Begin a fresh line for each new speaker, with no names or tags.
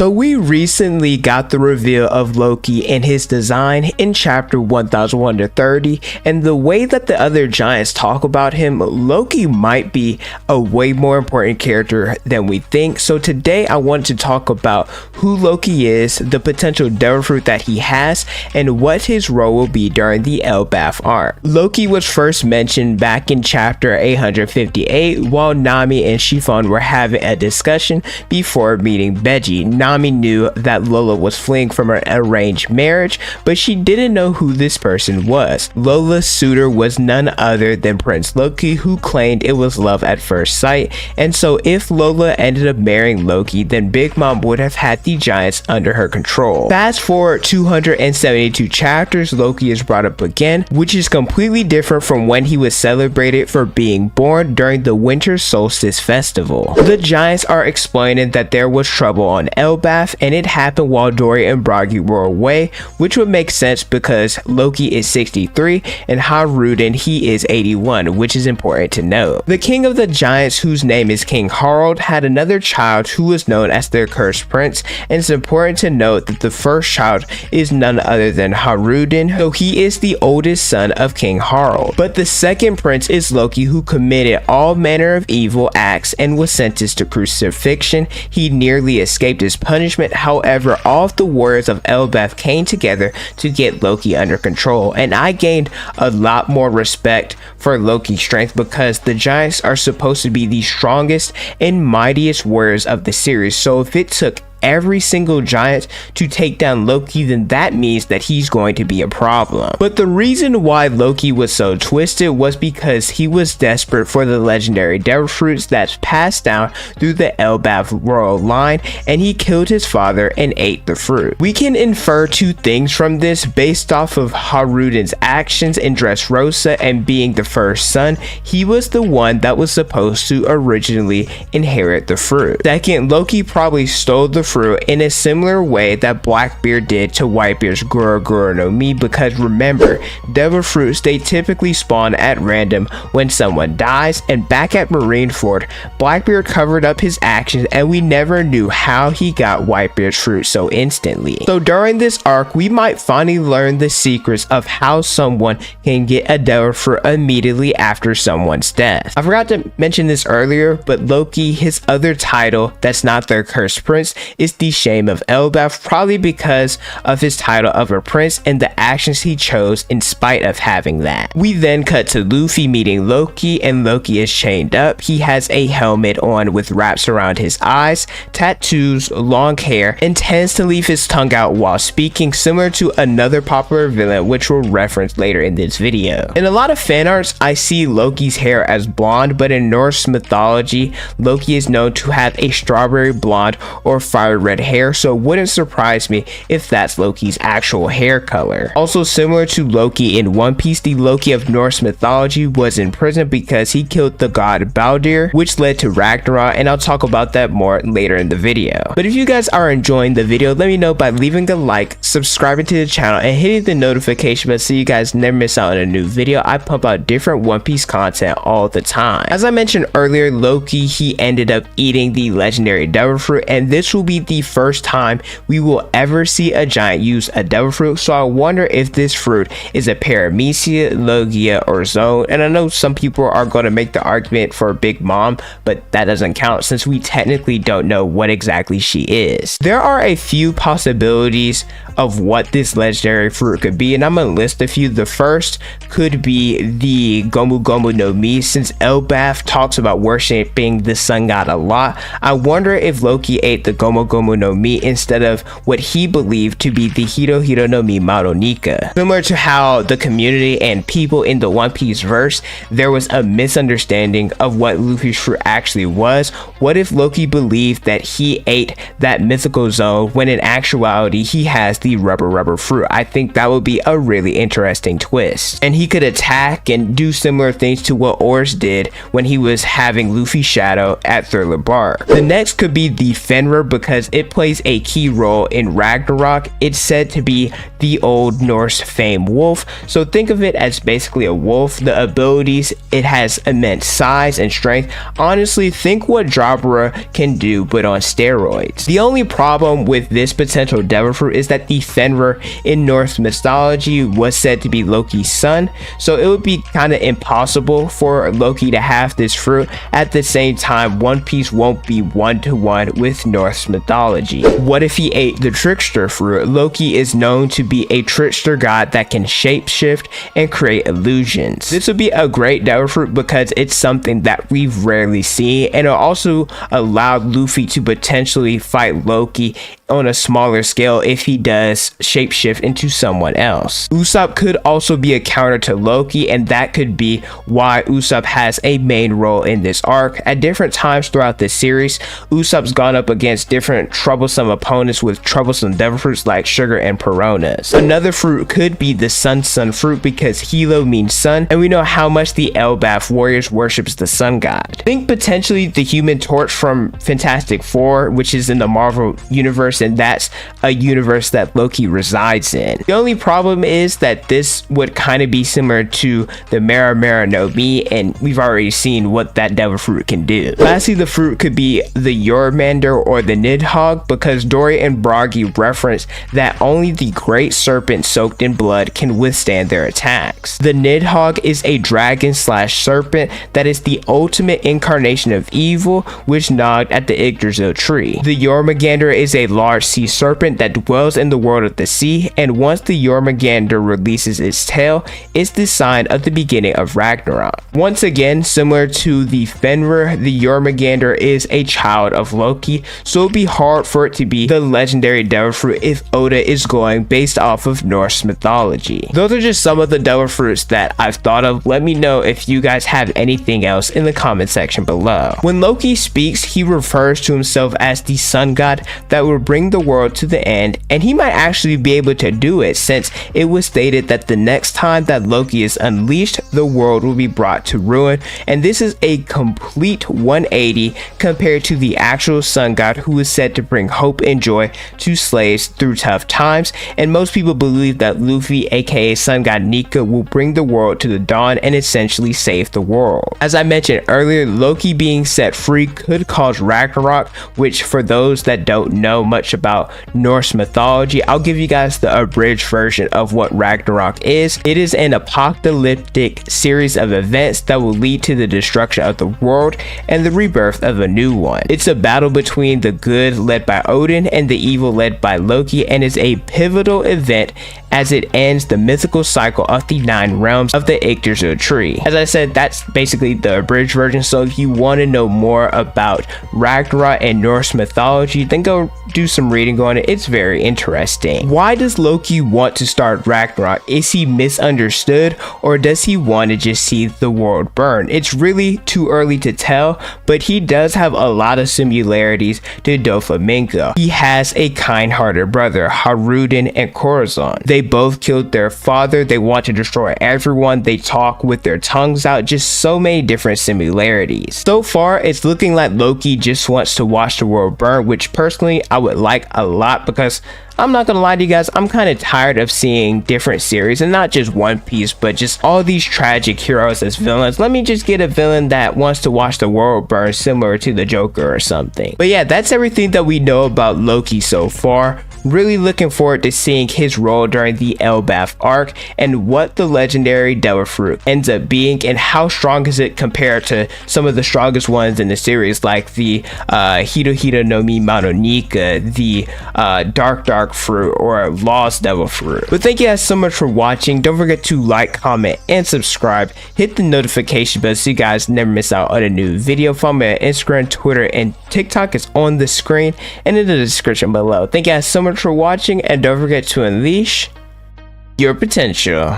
So we recently got the reveal of Loki and his design in chapter 1130, and the way that the other giants talk about him, Loki might be a way more important character than we think. So today I want to talk about who Loki is, the potential devil fruit that he has, and what his role will be during the Elbaf arc. Loki was first mentioned back in chapter 858 while Nami and Chiffon were having a discussion before meeting Beji. Nami knew that Lola was fleeing from an arranged marriage, but she didn't know who this person was. Lola's suitor was none other than Prince Loki, who claimed it was love at first sight, and so if Lola ended up marrying Loki, then Big Mom would have had the giants under her control. Fast forward 272 chapters, Loki is brought up again, which is completely different from when he was celebrated for being born during the winter solstice festival. The giants are explaining that there was trouble on Elbaf, and it happened while Dory and Bragi were away, which would make sense because Loki is 63 and Haruden he is 81, which is important to note. The king of the giants, whose name is King Harald, had another child who was known as the accursed prince, and it's important to note that the first child is none other than Haruden, so he is the oldest son of King Harald. But the second prince is Loki, who committed all manner of evil acts and was sentenced to crucifixion. He nearly escaped his punishment. However, all of the warriors of Elbaf came together to get Loki under control, and I gained a lot more respect for Loki's strength because the giants are supposed to be the strongest and mightiest warriors of the series. So if it took every single giant to take down Loki, then that means that he's going to be a problem. But the reason why Loki was so twisted was because he was desperate for the legendary devil fruits that's passed down through the Elbaf royal line, and he killed his father and ate the fruit. We can infer two things from this based off of Haruden's actions in Dressrosa and being the first son. He was the one that was supposed to originally inherit the fruit. Second, Loki probably stole the fruit in a similar way that Blackbeard did to Whitebeard's Gura Gura no Mi, because remember, devil fruits, they typically spawn at random when someone dies, and back at Marineford, Blackbeard covered up his actions and we never knew how he got Whitebeard's fruit so instantly. So during this arc, we might finally learn the secrets of how someone can get a devil fruit immediately after someone's death. I forgot to mention this earlier, but Loki, his other title that's not the accursed prince, is the shame of Elbaf, probably because of his title of a prince and the actions he chose in spite of having that. We then cut to Luffy meeting Loki, and Loki is chained up. He has a helmet on with wraps around his eyes, tattoos, long hair, and tends to leave his tongue out while speaking, similar to another popular villain which we'll reference later in this video. In a lot of fan arts, I see Loki's hair as blonde, but in Norse mythology, Loki is known to have a strawberry blonde or fire red hair, so it wouldn't surprise me if that's Loki's actual hair color. Also similar to Loki in One Piece, the Loki of Norse mythology was in prison because he killed the god Baldur, which led to Ragnarök, and I'll talk about that more later in the video. But if you guys are enjoying the video, let me know by leaving a like, subscribing to the channel, and hitting the notification bell so you guys never miss out on a new video. I pump out different One Piece content all the time. As I mentioned earlier, Loki, he ended up eating the legendary devil fruit, and this will be the first time we will ever see a giant use a devil fruit, so I wonder if this fruit is a Paramecia, Logia, or Zone. And I know some people are going to make the argument for Big Mom, but that doesn't count since we technically don't know what exactly she is. There are a few possibilities of what this legendary fruit could be, and I'm gonna list a few. The first could be the Gomu Gomu no Mi, since Elbaf talks about worshiping the sun god a lot. I wonder if Loki ate the Gomu Gomu no Mi instead of what he believed to be the Hiro Hiro no Mi Madonika. Similar to how the community and people in the One Piece verse, there was a misunderstanding of what Luffy's fruit actually was. What if Loki believed that he ate that mythical zone when in actuality he has the rubber fruit? I think that would be a really interesting twist, and he could attack and do similar things to what Ors did when he was having Luffy's shadow at Thriller Bar. The next could be the Fenrir, because because it plays a key role in Ragnarok. It's said to be the old Norse famed wolf, so think of it as basically a wolf. The abilities, it has immense size and strength. Honestly, think what Jabra can do, but on steroids. The only problem with this potential devil fruit is that the Fenrir in Norse mythology was said to be Loki's son, so it would be kind of impossible for Loki to have this fruit. At the same time, One Piece won't be one-to-one with Norse mythology. What if he ate the trickster fruit? Loki is known to be a trickster god that can shapeshift and create illusions. This would be a great devil fruit because it's something that we've rarely seen, and it'll also allow Luffy to potentially fight Loki on a smaller scale if he does shapeshift into someone else. Usopp could also be a counter to Loki, and that could be why Usopp has a main role in this arc. At different times throughout this series, Usopp's gone up against different troublesome opponents with troublesome devil fruits like sugar and piranhas. Another fruit could be the sun fruit because Hilo means sun, and we know how much the Elbaf warriors worships the sun god. Think potentially the Human Torch from Fantastic Four, which is in the Marvel universe, and that's a universe that Loki resides in. The only problem is that this would kind of be similar to the Mera no Mi, and we've already seen what that devil fruit can do. Lastly, the fruit could be the Jormander or the Nidhogg, because Dory and Bragi reference that only the great serpent soaked in blood can withstand their attacks. The Nidhogg is a dragon/serpent that is the ultimate incarnation of evil, which gnawed at the Yggdrasil tree. The Jormungandr is a large sea serpent that dwells in the world of the sea, and once the Jormungandr releases its tail, it's the sign of the beginning of Ragnarok. Once again, similar to the Fenrir, the Jormungandr is a child of Loki, so it'd be hard for it to be the legendary devil fruit if Oda is going based off of Norse mythology. Those are just some of the devil fruits that I've thought of. Let me know if you guys have anything else in the comment section below. When Loki speaks, he refers to himself as the sun god that will bring the world to the end, and he might actually be able to do it, since it was stated that the next time that Loki is unleashed, the world will be brought to ruin, and this is a complete 180 compared to the actual sun god, who is said to bring hope and joy to slaves through tough times. And most people believe that Luffy, aka sun god Nika, will bring the world to the dawn and essentially save the world. As I mentioned earlier, Loki being set free could cause Ragnarok, which for those that don't know much about Norse mythology, I'll give you guys the abridged version of what Ragnarok is. It is an apocalyptic series of events that will lead to the destruction of the world and the rebirth of a new one. It's a battle between the good led by Odin and the evil led by Loki, and is a pivotal event as it ends the mythical cycle of the 9 realms of the Yggdrasil tree. As I said, that's basically the abridged version, so if you want to know more about Ragnarok and Norse mythology, then go do some reading on it. It's very interesting. Why does Loki want to start Ragnarok? Is he misunderstood, or does he want to just see the world burn? It's really too early to tell, but he does have a lot of similarities to Doflamingo. He has a kind-hearted brother, Haruden and Corazon. They both killed their father. They want to destroy everyone. They talk with their tongues out. Just so many different similarities. So far, it's looking like Loki just wants to watch the world burn, which personally I would like a lot, because I'm not gonna lie to you guys, I'm kind of tired of seeing different series, and not just One Piece, but just all these tragic heroes as villains. Let me just get a villain that wants to watch the world burn, similar to the Joker or something. But yeah, that's everything that we know about Loki so far. Really looking forward to seeing his role during the Elbaf arc, and what the legendary devil fruit ends up being, and how strong is it compared to some of the strongest ones in the series, like the Hito no Mi Manonika, the Dark fruit, or Lost devil fruit. But thank you guys so much for watching. Don't forget to like, comment, and subscribe. Hit the notification bell so you guys never miss out on a new video. Follow me on Instagram, Twitter, and TikTok. It's on the screen and in the description below. Thank you guys so much for watching, and don't forget to unleash your potential.